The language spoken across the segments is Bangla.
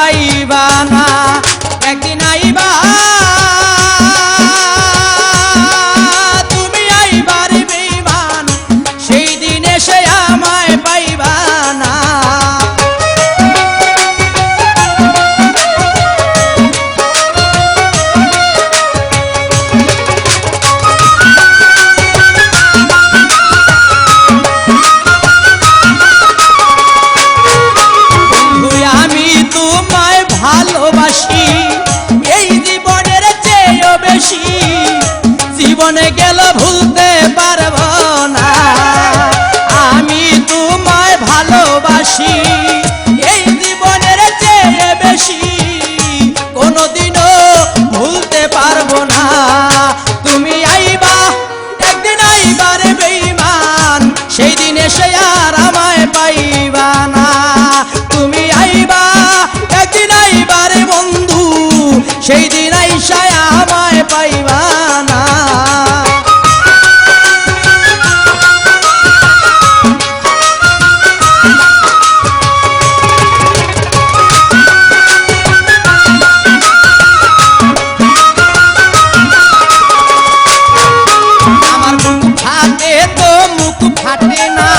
পাইবা না একদিন আইবা তুমি আইবার বেঈমান সেই দিন এসে আমায় পাইবা না ভালোবাসি এই জীবনের চেয়েও বেশি জীবনে গেল ভুলতে পারবো না আমি তোমায় ভালোবাসি এই জীবনের চেয়ে বেশি কোনোদিনও ভুলতে পারবো না তুমি আইবা একদিন আইবার বেঈমান সেই দিন এসে আর আমায় পাইবা না তুমি আইবা একদিন আইবারে বন্ধু সেই দিন আইসা আমায় পাইবা না আমার মুখ ফাটে তো মুখ ফাটে না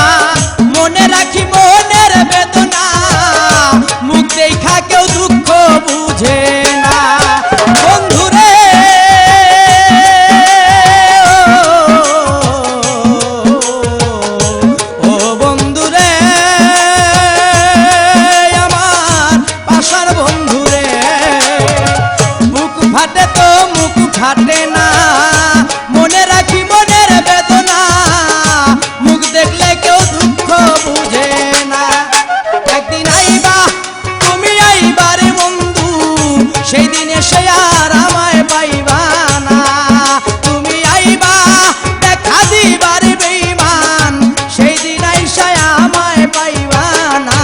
মনে রাখি মনের বেদনা মুখ দেখা কেউ দুঃখ বুঝে না বন্ধুরে ও বন্ধুরে আমার পাশার বন্ধুরে মুখ ফাটে তো মুখ ফাটে না মনে রাখি মনের বেদনা মুখ দেখলে কেউ দুঃখ বুঝে না একদিন আইবা তুমি আইবারে বন্ধু সেই দিন এসে আর আমায় পাইবা না তুমি আইবা দেখা দিবারে বেঈমান সেই দিন আইসা আমায় পাইবা না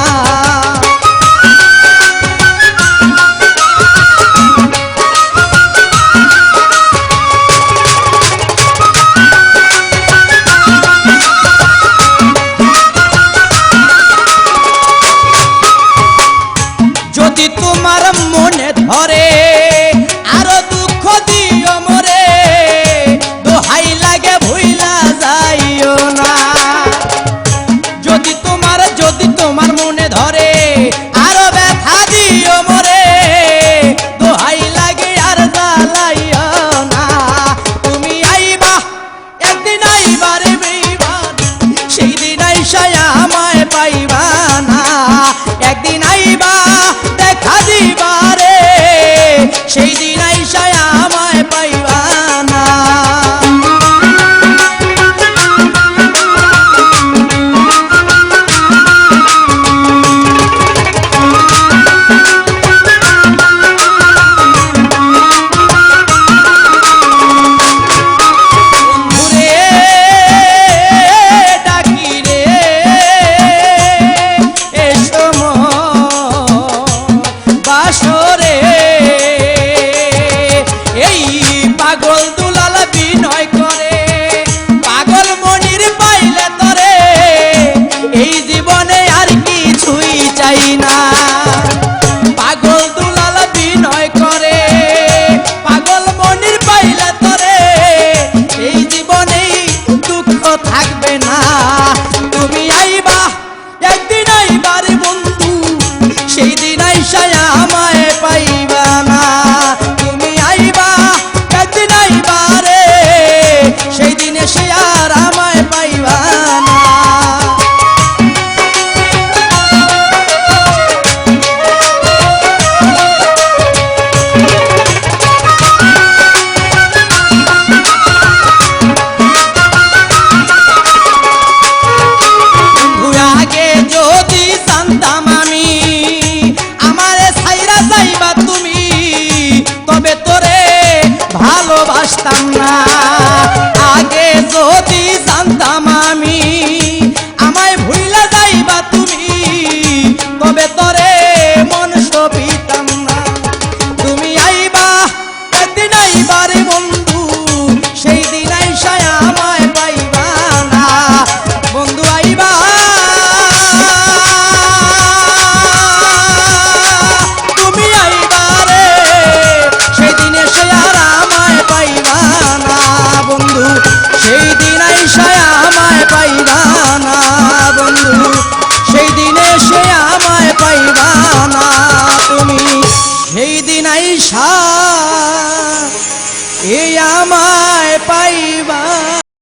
যদি তোমার মনে ধরে আরো দুঃখ দিও মরে দোহাই লাগে ভুইলা যাইও না যদি তোমার মনে ধরে আরো ব্যথা দিও মরে দোহাই লাগে আর জ্বালাইও না তুমি আইবা একদিন আইবারে বেঈমান সেই দিন আইসা আমায় পাইবা না একদিন আইবা দেখা দিবারে সেই দিন আইসা আমায় পাইবা না বন্ধুরে ডাকি রে এসো বাসরে এই পাগল দুলাল বিনয় করে পাগল মনির পাইলে তরে এই জীবনে আর কিছুই চাই না পাগল দুলাল বিনয় করে পাগল মনির পাইলে তরে এই জীবনেই দুঃখ থাকবে না তুমি আইবা একদিন আইবারে বন্ধু সেই দিন আইসা আমায় পাইবা না তুমি আইবা একদিন আইবারে সেই দিন এসে আর আমায় পাইবা না আগে যদি জানতাম আমি আমারে ছাইরা যাইবা তুমি তবে তোরে ভালোবাসতাম না